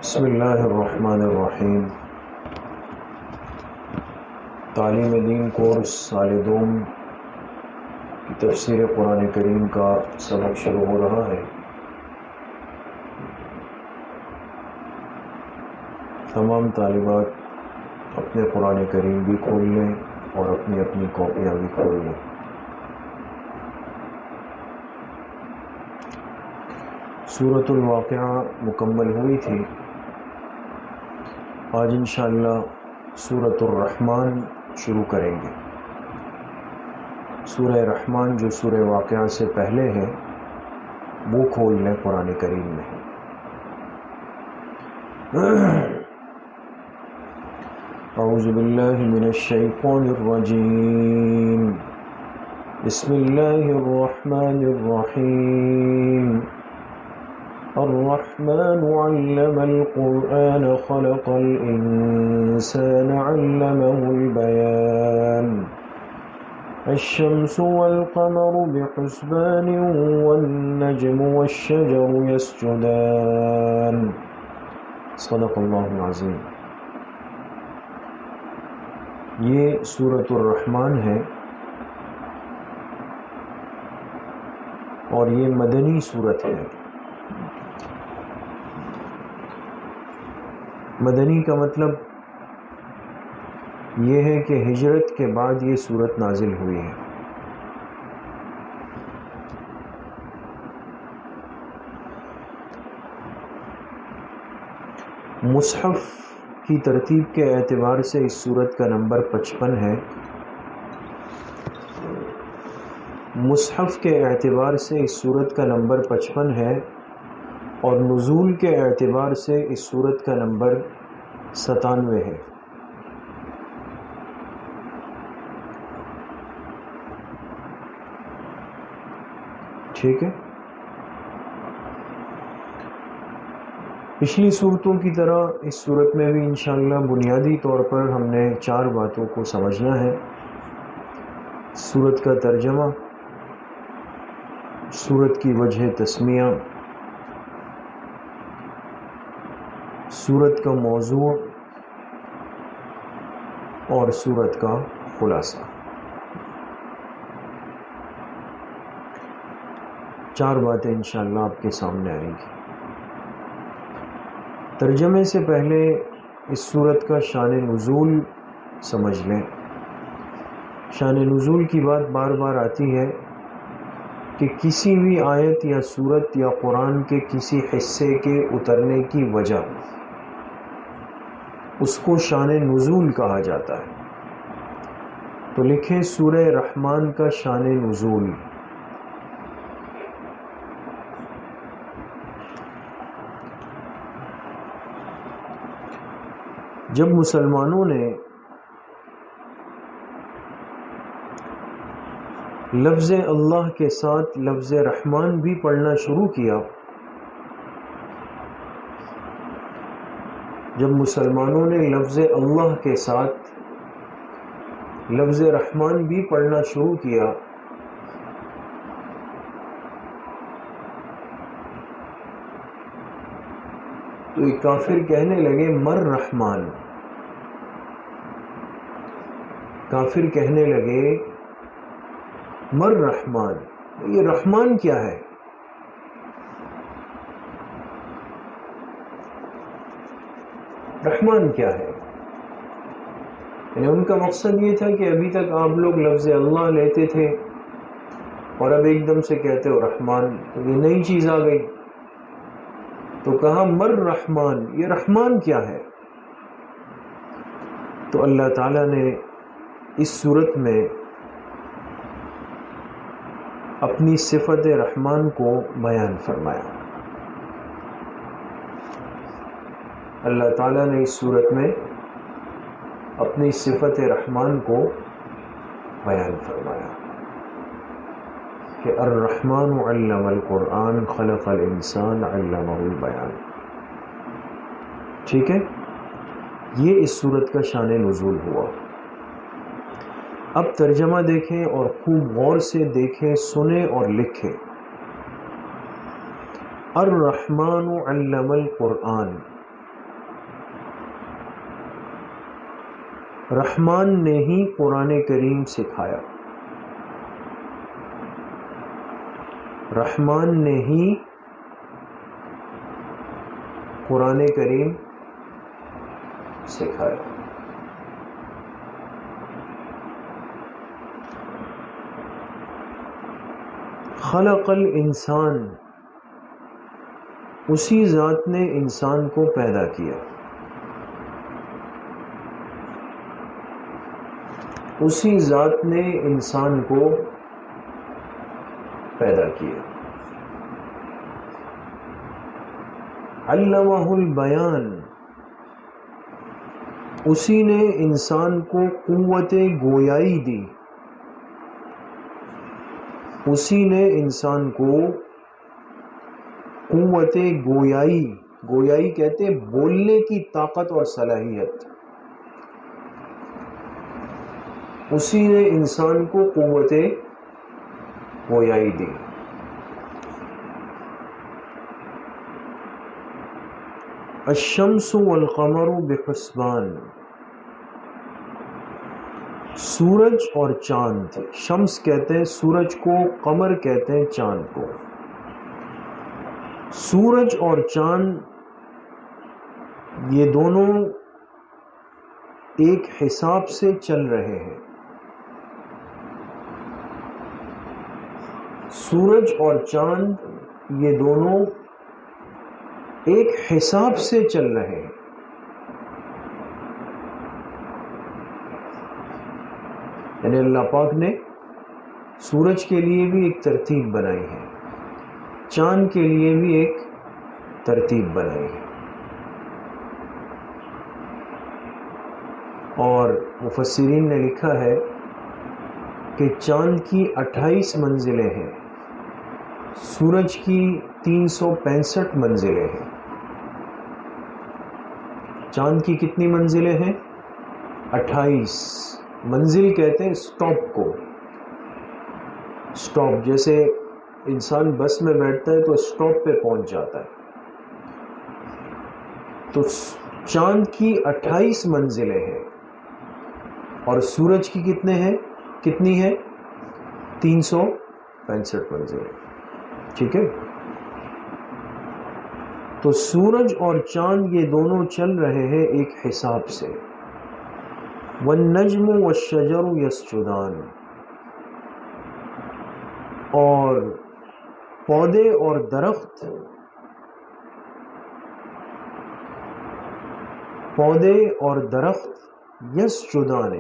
بسم اللہ الرحمن الرحیم۔ تعلیم دین کورس سال دوم کی تفسیر قرآن کریم کا سبق شروع ہو رہا ہے۔ تمام طالبات اپنے قرآن کریم بھی کھول لیں اور اپنی اپنی کاپیاں بھی کھول لیں۔ سورۃ الواقعہ مکمل ہوئی تھی۔ آج انشاءاللہ سورۃ الرحمن شروع کریں گے۔ سورہ رحمان جو سورہ واقعہ سے پہلے ہے وہ کھول لیں قرآن کریم میں۔ اعوذ باللہ من الشیطان الرجیم، بسم اللہ الرحمن الرحیم۔ الرحمن علم القرآن خلق الإنسان علمه البيان الشمس والقمر بحسبان والنجم والشجر يسجدان صدق اللہ العظیم۔ یہ سورۃ الرحمن ہے اور یہ مدنی سورت ہے۔ مدنی کا مطلب یہ ہے کہ ہجرت کے بعد یہ سورت نازل ہوئی ہے۔ مصحف کی ترتیب کے اعتبار سے اس سورت کا نمبر 55 ہے۔ مصحف کے اعتبار سے اس سورت کا نمبر 55 ہے اور نزول کے اعتبار سے اس سورت کا نمبر 97 ہے۔ ٹھیک ہے، پچھلی صورتوں کی طرح اس صورت میں بھی انشاءاللہ بنیادی طور پر ہم نے 4 باتوں کو سمجھنا ہے۔ سورت کا ترجمہ، سورت کی وجہ تسمیہ، سورت کا موضوع اور سورت کا خلاصہ۔ 4 باتیں انشاءاللہ آپ کے سامنے آئیں گی۔ ترجمے سے پہلے اس سورت کا شان نزول سمجھ لیں۔ شان نزول کی بات بار بار آتی ہے کہ کسی بھی آیت یا سورت یا قرآن کے کسی حصے کے اترنے کی وجہ، اس کو شان نزول کہا جاتا ہے۔ تو لکھیں سورہ رحمان کا شان نزول۔ جب مسلمانوں نے لفظ اللہ کے ساتھ لفظ رحمان بھی پڑھنا شروع کیا، جب مسلمانوں نے لفظ اللہ کے ساتھ لفظ رحمان بھی پڑھنا شروع کیا تو ایک کافر کہنے لگے مر رحمان۔ کافر کہنے لگے مر رحمان، یہ رحمان کیا ہے؟ رحمان کیا ہے؟ یعنی ان کا مقصد یہ تھا کہ ابھی تک آپ لوگ لفظ اللہ لیتے تھے اور اب ایک دم سے کہتے ہو رحمان، تو یہ نئی چیز آ گئی۔ تو کہا مر رحمان، یہ رحمان کیا ہے؟ تو اللہ تعالیٰ نے اس صورت میں اپنی صفت رحمان کو بیان فرمایا۔ اللہ تعالیٰ نے اس صورت میں اپنی صفت رحمان کو بیان فرمایا کہ الرحمن علم القرآن خلق الانسان علمہ البیان۔ ٹھیک ہے، یہ اس صورت کا شان نزول ہوا۔ اب ترجمہ دیکھیں اور خوب غور سے دیکھیں، سنیں اور لکھیں۔ الرحمن علم القرآن، رحمان نے ہی قرآن کریم سکھایا، رحمان نے ہی قرآن کریم سکھایا۔ خلق الانسان، اسی ذات نے انسان کو پیدا کیا، اسی ذات نے انسان کو پیدا کیا۔ علمہ البیان، اسی نے انسان کو قوت گویائی دی، اسی نے انسان کو قوت گویائی، گویائی کہتے ہیں بولنے کی طاقت اور صلاحیت، اسی نے انسان کو قوت گویائی دی۔ الشمس والقمر بحسبان، سورج اور چاند، شمس کہتے ہیں سورج کو، قمر کہتے ہیں چاند کو۔ سورج اور چاند یہ دونوں ایک حساب سے چل رہے ہیں، سورج اور چاند یہ دونوں ایک حساب سے چل رہے ہیں۔ یعنی اللہ پاک نے سورج کے لیے بھی ایک ترتیب بنائی ہے، چاند کے لیے بھی ایک ترتیب بنائی ہے۔ اور مفسرین نے لکھا ہے کہ چاند کی 28 منزلیں ہیں، سورج کی 365 منزلیں ہیں۔ چاند کی کتنی منزلیں ہیں؟ 28۔ منزل کہتے ہیں سٹاپ کو، سٹاپ جیسے انسان بس میں بیٹھتا ہے تو سٹاپ پہ پہنچ جاتا ہے، تو چاند کی 28 منزلیں ہیں اور سورج کی کتنی ہے 365 منزلیں، ٹھیک ہے۔ تو سورج اور چاند یہ دونوں چل رہے ہیں ایک حساب سے۔ والنجم والشجر یسجدان، اور پودے اور درخت، پودے اور درخت یسجدان،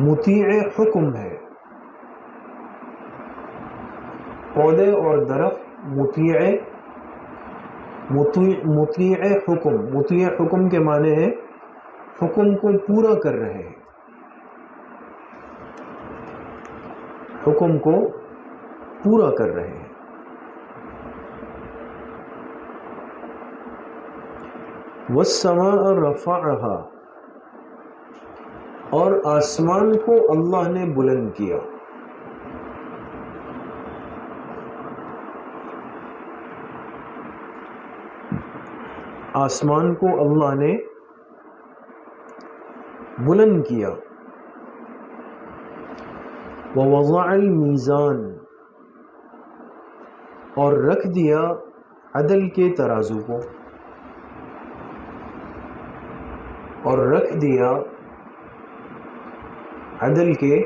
مطیع حکم ہے، پودے اور درخت مطیع حکم، مطیع حکم کے معنی ہے حکم کو پورا کر رہے ہیں، حکم کو پورا کر رہے ہیں۔ والسماء رفعها، اور آسمان کو اللہ نے بلند کیا، آسمان کو اللہ نے بلند کیا۔ ووضع المیزان، اور رکھ دیا عدل کے ترازو کو، اور رکھ دیا عدل کے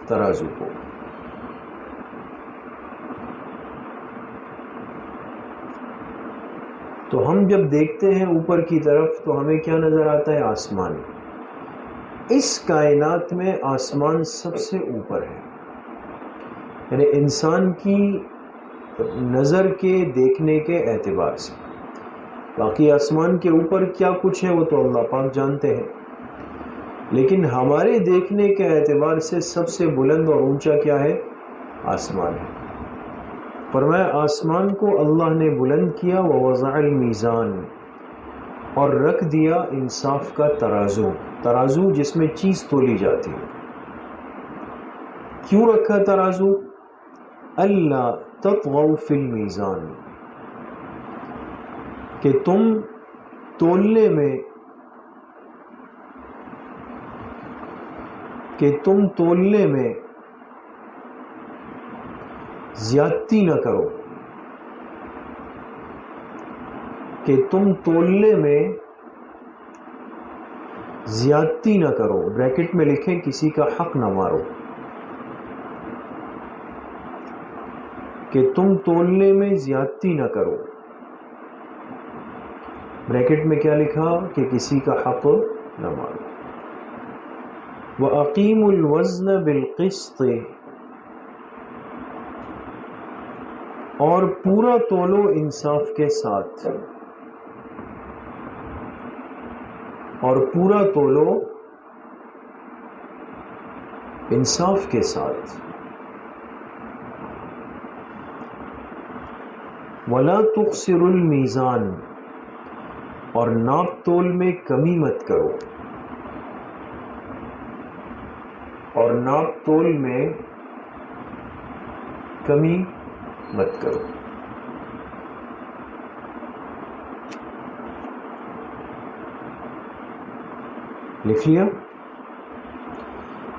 ترازو کو۔ تو ہم جب دیکھتے ہیں اوپر کی طرف تو ہمیں کیا نظر آتا ہے؟ آسمان۔ اس کائنات میں آسمان سب سے اوپر ہے، یعنی انسان کی نظر کے دیکھنے کے اعتبار سے۔ باقی آسمان کے اوپر کیا کچھ ہے وہ تو اللہ پاک جانتے ہیں، لیکن ہمارے دیکھنے کے اعتبار سے سب سے بلند اور اونچا کیا ہے؟ آسمان ہے۔ فرمایا آسمان کو اللہ نے بلند کیا، ووضع المیزان، اور رکھ دیا انصاف کا ترازو، ترازو جس میں چیز تولی جاتی ہے۔ کیوں رکھا ترازو؟ اللہ تطغوا فی المیزان، کہ تم تولنے میں زیادتی نہ کرو، کہ تم تولنے میں زیادتی نہ کرو، بریکٹ میں لکھیں کسی کا حق نہ مارو، کہ تم تولنے میں زیادتی نہ کرو، بریکٹ میں کیا لکھا کہ کسی کا حق نہ مارو۔ وَأَقِيمُوا الْوَزْنَ بِالْقِسْطِ، اور پورا تولو انصاف کے ساتھ، اور پورا تولو انصاف کے ساتھ۔ وَلَا تُخْسِرُوا الْمِيزَانَ، اور ناپ تول میں کمی مت کرو، اور ناپ تول میں کمی مت کرو۔ لکھ لیا؟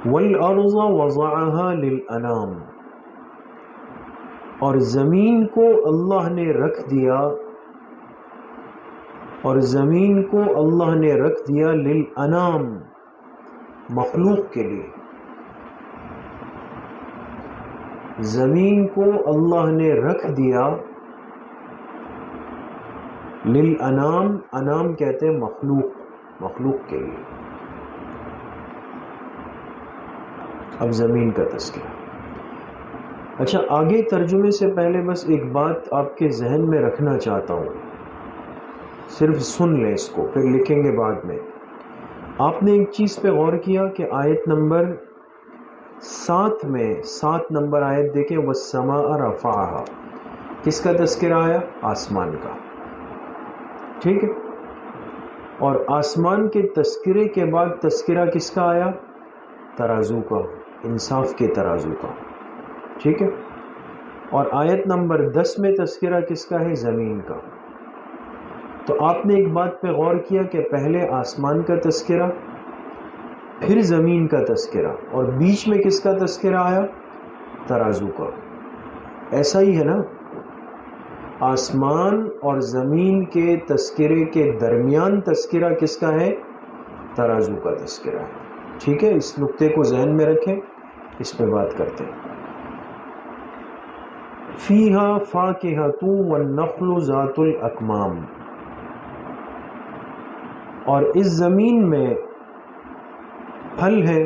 وَالْأَرْضَ وَضَعَهَا لِلْأَنَامِ، اور زمین کو اللہ نے رکھ دیا، اور زمین کو اللہ نے رکھ دیا للانام، مخلوق کے لیے۔ زمین کو اللہ نے رکھ دیا للانام، انام کہتے ہیں مخلوق کے لیے۔ اب زمین کا تذکرہ۔ اچھا، آگے ترجمے سے پہلے بس ایک بات آپ کے ذہن میں رکھنا چاہتا ہوں، صرف سن لیں اس کو، پھر لکھیں گے بعد میں۔ آپ نے ایک چیز پہ غور کیا کہ آیت نمبر 7 میں 7 نمبر آیت دیکھیں، وَالسَّمَاءَ رَفَعَهَا، کس کا تذکرہ آیا؟ آسمان کا، ٹھیک ہے؟ اور آسمان کے تذکرے کے بعد تذکرہ کس کا آیا؟ ترازو کا، انصاف کے ترازو کا، ٹھیک ہے؟ اور آیت نمبر 10 میں تذکرہ کس کا ہے؟ زمین کا۔ تو آپ نے ایک بات پہ غور کیا کہ پہلے آسمان کا تذکرہ، پھر زمین کا تذکرہ، اور بیچ میں کس کا تذکرہ آیا؟ ترازو کا۔ ایسا ہی ہے نا؟ آسمان اور زمین کے تذکرے کے درمیان تذکرہ کس کا ہے؟ ترازو کا تذکرہ ہے، ٹھیک ہے؟ اس نقطے کو ذہن میں رکھیں، اس پہ بات کرتے ہیں۔ فیہا فاکہۃ والنخل ذات الاکمام، اور اس زمین میں پھل ہے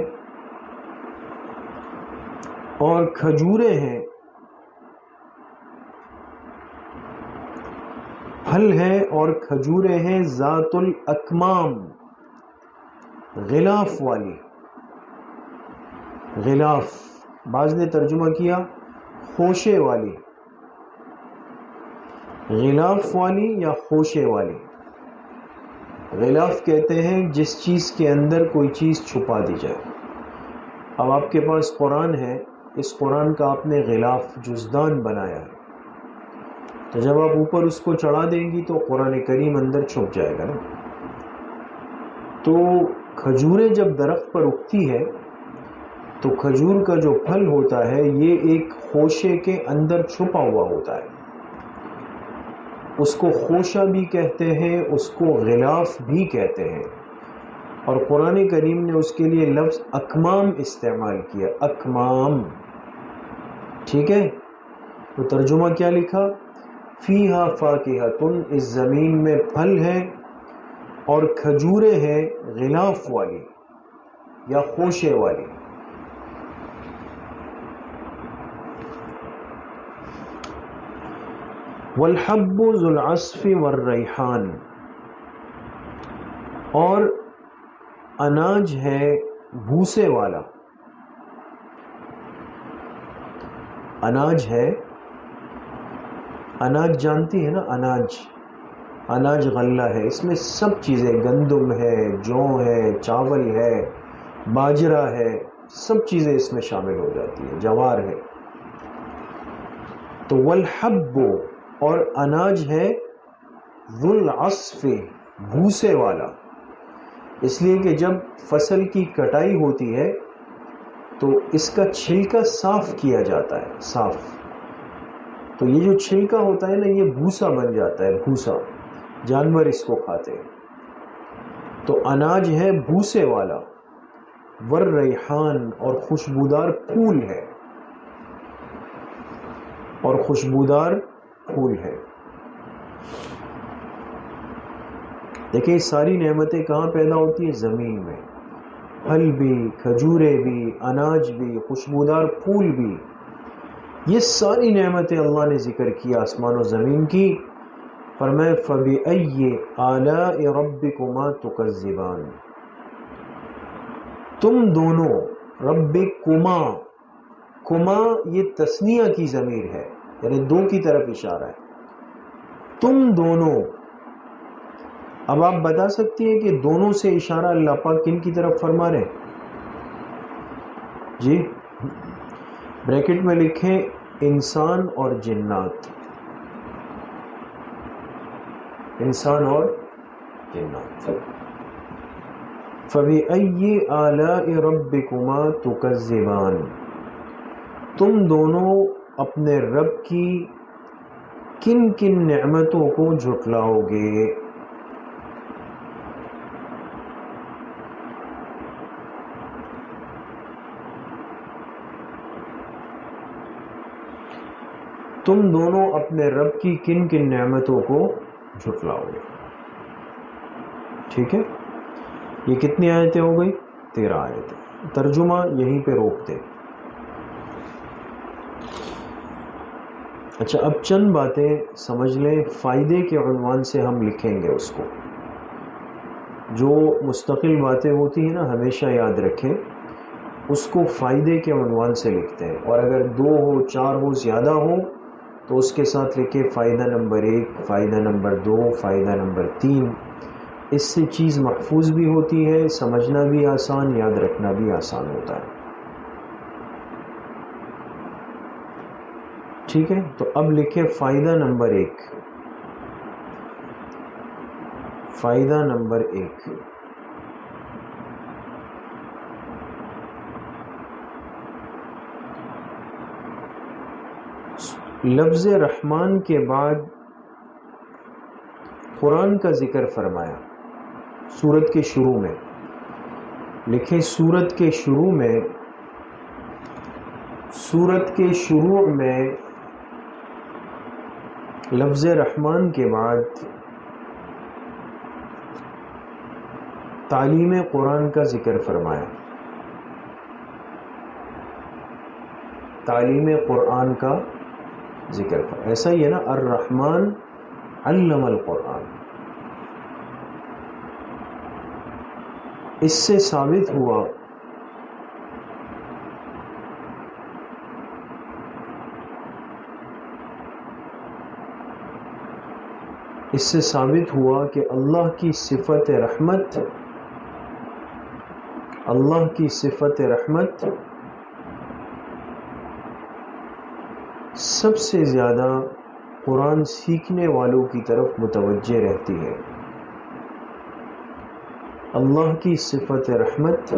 اور کھجوریں ہیں، پھل ہے اور کھجوریں ہیں، ذات الاکمام، غلاف والی۔ غلاف، بعض نے ترجمہ کیا خوشے والی، غلاف والی یا خوشے والی۔ غلاف کہتے ہیں جس چیز کے اندر کوئی چیز چھپا دی جائے۔ اب آپ کے پاس قرآن ہے، اس قرآن کا آپ نے غلاف جزدان بنایا ہے، تو جب آپ اوپر اس کو چڑھا دیں گی تو قرآن کریم اندر چھپ جائے گا نا۔ تو کھجوریں جب درخت پر اگتی ہے تو کھجور کا جو پھل ہوتا ہے یہ ایک خوشے کے اندر چھپا ہوا ہوتا ہے، اس کو خوشہ بھی کہتے ہیں، اس کو غلاف بھی کہتے ہیں، اور قرآن کریم نے اس کے لیے لفظ اکمام استعمال کیا، اکمام، ٹھیک ہے؟ تو ترجمہ کیا لکھا؟ فیہا فاکہۃ، اس زمین میں پھل ہے اور کھجوریں ہیں غلاف والی یا خوشے والی۔ والحب ذو العصف والریحان، اور اناج ہے بھوسے والا، اناج ہے، اناج جانتی ہے نا؟ اناج غلہ ہے، اس میں سب چیزیں، گندم ہے، جو ہے، چاول ہے، باجرہ ہے، سب چیزیں اس میں شامل ہو جاتی ہیں، جوار ہے۔ تو والحب، اور اناج ہے ذو العصف بھوسے والا، اس لیے کہ جب فصل کی کٹائی ہوتی ہے تو اس کا چھلکا صاف کیا جاتا ہے، صاف، تو یہ جو چھلکا ہوتا ہے نا یہ بھوسا بن جاتا ہے، بھوسا، جانور اس کو کھاتے ہیں، تو اناج ہے بھوسے والا، والریحان اور خوشبودار پھول ہے، اور خوشبودار پھول ہے۔ دیکھیں ساری نعمتیں کہاں پیدا ہوتی ہیں؟ زمین میں، پھل بھی، کھجورے بھی، اناج بھی، خوشبودار پھول بھی، یہ ساری نعمتیں اللہ نے ذکر کی آسمان و زمین کی، فرمائے فَبِأَيِّ آلَاءِ رَبِّكُمَا تُكَذِّبَانِ، تم دونوں، ربکما، کما یہ تثنیہ کی ضمیر ہے، یعنی دو کی طرف اشارہ ہے، تم دونوں۔ اب آپ بتا سکتی ہیں کہ دونوں سے اشارہ اللہ پاک کن کی طرف فرما رہے ہیں؟ جی بریکٹ میں لکھیں انسان اور جنات، انسان اور جنات۔ فَبِأَيِّ آلَاءِ رَبِّكُمَا تُكَذِّبَانِ، تم دونوں اپنے رب کی کن کن نعمتوں کو جھٹلاؤ گے؟ تم دونوں اپنے رب کی کن کن نعمتوں کو جھٹلاؤ گے؟ ٹھیک ہے، یہ کتنی آیتیں ہو گئی؟ 13 آیتیں۔ ترجمہ یہیں پہ روک دیں۔ اچھا اب چند باتیں سمجھ لیں، فائدے کے عنوان سے ہم لکھیں گے اس کو، جو مستقل باتیں ہوتی ہیں نا ہمیشہ یاد رکھیں اس کو فائدے کے عنوان سے لکھتے ہیں، اور اگر 2 ہو 4 ہو زیادہ ہو تو اس کے ساتھ لکھے فائدہ نمبر 1، فائدہ نمبر 2، فائدہ نمبر 3، اس سے چیز محفوظ بھی ہوتی ہے، سمجھنا بھی آسان، یاد رکھنا بھی آسان ہوتا ہے۔ ٹھیک ہے، تو اب لکھے فائدہ نمبر 1، فائدہ نمبر 1، لفظ رحمان کے بعد قرآن کا ذکر فرمایا سورت کے شروع میں، لکھیں سورت کے شروع میں لفظ رحمان کے بعد تعلیم قرآن کا ذکر فرمایا، تعلیم قرآن کا ذکر فرمایا، ایسا ہی ہے نا، الرحمن علم القرآن۔ اس سے ثابت ہوا کہ اللہ کی صفت رحمت سب سے زیادہ قرآن سیکھنے والوں کی طرف متوجہ رہتی ہے۔ اللہ کی صفت رحمت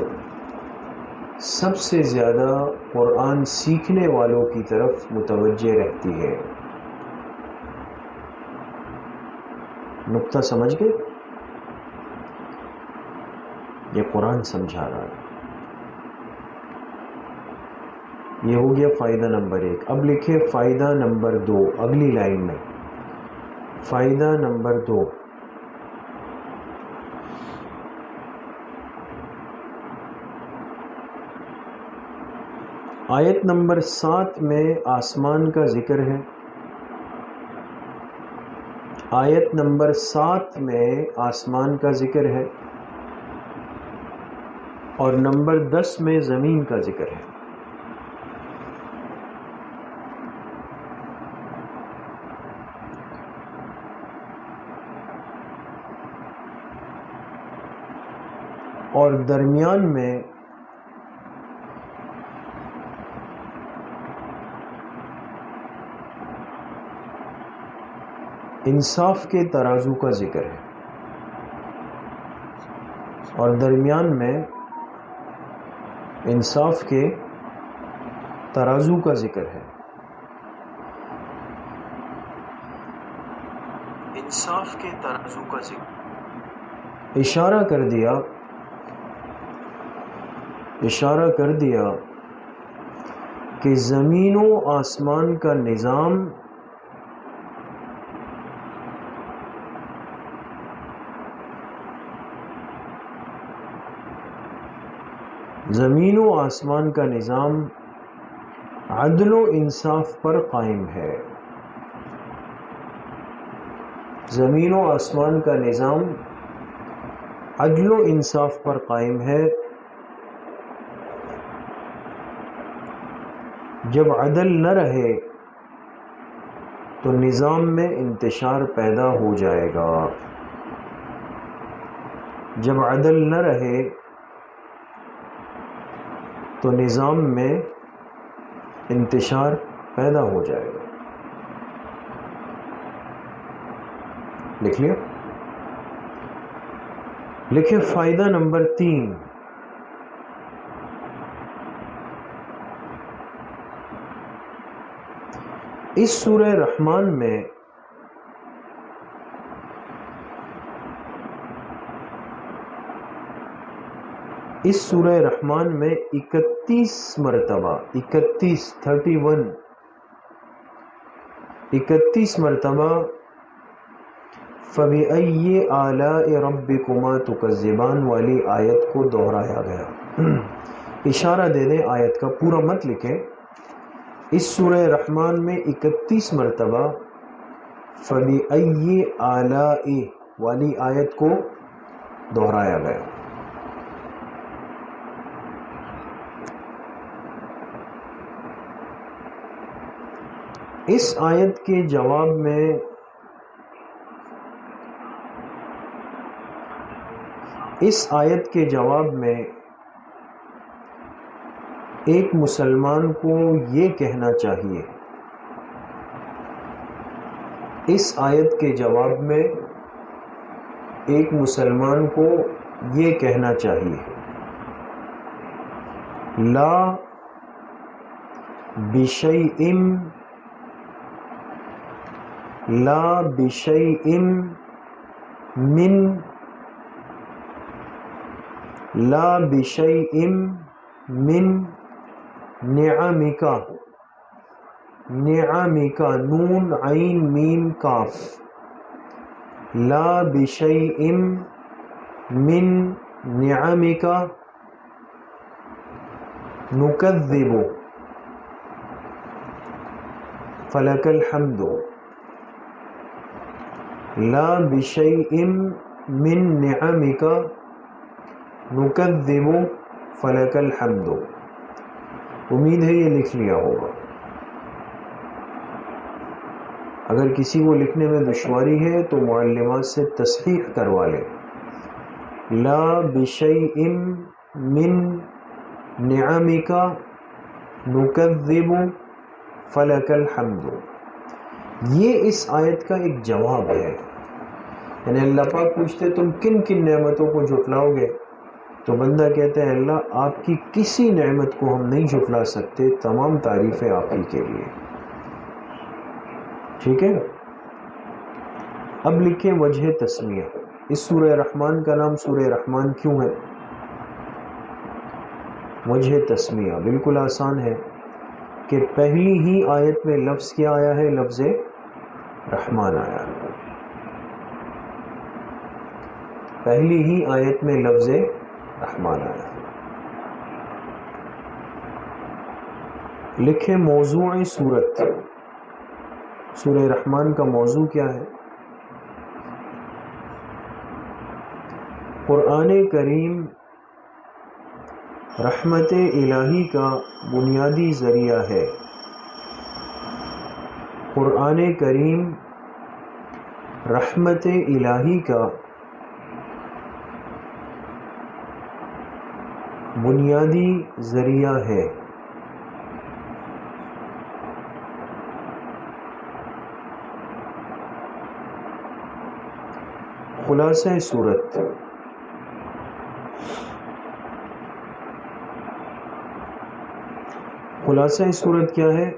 سب سے زیادہ قرآن سیکھنے والوں کی طرف متوجہ رہتی ہے۔ نقطہ سمجھ گئے؟ یہ قرآن سمجھا رہا ہے۔ یہ ہو گیا فائدہ نمبر 1۔ اب لکھیں فائدہ نمبر 2 اگلی لائن میں، فائدہ نمبر 2، آیت نمبر 7 میں آسمان کا ذکر ہے، آیت نمبر 7 میں آسمان کا ذکر ہے، اور نمبر 10 میں زمین کا ذکر ہے۔ اور درمیان میں انصاف کے ترازو کا ذکر ہے، اور درمیان میں انصاف کے ترازو کا ذکر ہے۔ انصاف کے ترازو کا ذکر اشارہ کر دیا کہ زمین و آسمان کا نظام عدل و انصاف پر قائم ہے۔ زمین و آسمان کا نظام عدل و انصاف پر قائم ہے۔ جب عدل نہ رہے تو نظام میں انتشار پیدا ہو جائے گا۔ جب عدل نہ رہے تو نظام میں انتشار پیدا ہو جائے گا۔ لکھ لیا؟ لکھے فائدہ نمبر 3، اس سورہ رحمان میں اکتیس مرتبہ فَبِأَيِّ آلَاءِ رَبِّكُمَا تُكَذِّبَانِ والی آیت کو دہرایا گیا۔ اشارہ دے دیں آیت کا، پورا مت لکھیں۔ اس سورہ رحمان میں 31 مرتبہ فَبِأَيِّ آلَاءِ والی آیت کو دہرایا گیا۔ اس آیت کے جواب میں ایک مسلمان کو یہ کہنا چاہیے، اس آیت کے جواب میں ایک مسلمان کو یہ کہنا چاہیے، لا بشیء من نعمک نون عین میم کاف، لا بشیء من نعمک نکذب فلک الحمد، لا بشیء من نعمک نکذب فلک الحمد۔ امید ہے یہ لکھ لیا ہوگا۔ اگر کسی کو لکھنے میں دشواری ہے تو معلمات سے تصحیح کروا لیں۔ لا بشیء من نعمک نکذب فلک الحمد، یہ اس آیت کا ایک جواب ہے۔ یعنی اللہ پاک پوچھتے تم کن کن نعمتوں کو جھٹلاؤ گے؟ تو بندہ کہتا ہے اللہ آپ کی کسی نعمت کو ہم نہیں جھٹلا سکتے، تمام تعریفیں آپ ہی کے لیے۔ ٹھیک ہے، اب لکھیں وجہ تسمیہ۔ اس سورہ رحمان کا نام سورہ رحمان کیوں ہے؟ وجہ تسمیہ بالکل آسان ہے کہ پہلی ہی آیت میں لفظ کیا آیا ہے؟ لفظ رحمان آیا ہے۔ پہلی ہی آیت میں لفظ رحمان آیا ہے۔ لکھیں موضوع سورت، سورہ رحمان کا موضوع کیا ہے؟ قرآن کریم رحمت الہی کا بنیادی ذریعہ ہے۔ قرآن کریم رحمت الہی کا بنیادی ذریعہ ہے۔ خلاصہ صورت، خلاصہ صورت کیا ہے؟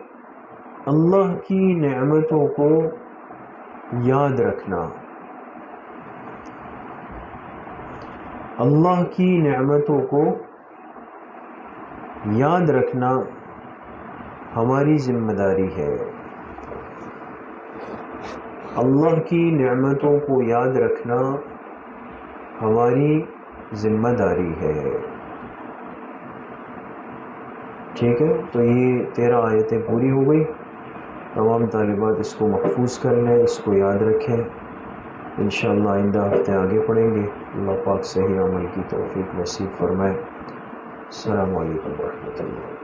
اللہ کی نعمتوں کو یاد رکھنا، اللہ کی نعمتوں کو یاد رکھنا ہماری ذمہ داری ہے، اللہ کی نعمتوں کو یاد رکھنا ہماری ذمہ داری ہے۔ ٹھیک ہے، تو یہ 13 آیتیں پوری ہو گئی۔ تمام طالبات اس کو محفوظ کر لیں، اس کو یاد رکھیں، انشاءاللہ آئندہ ہفتے آگے پڑھیں گے۔ اللہ پاک صحیح عمل کی توفیق نصیب فرمائے۔ السلام علیکم ورحمۃ اللہ۔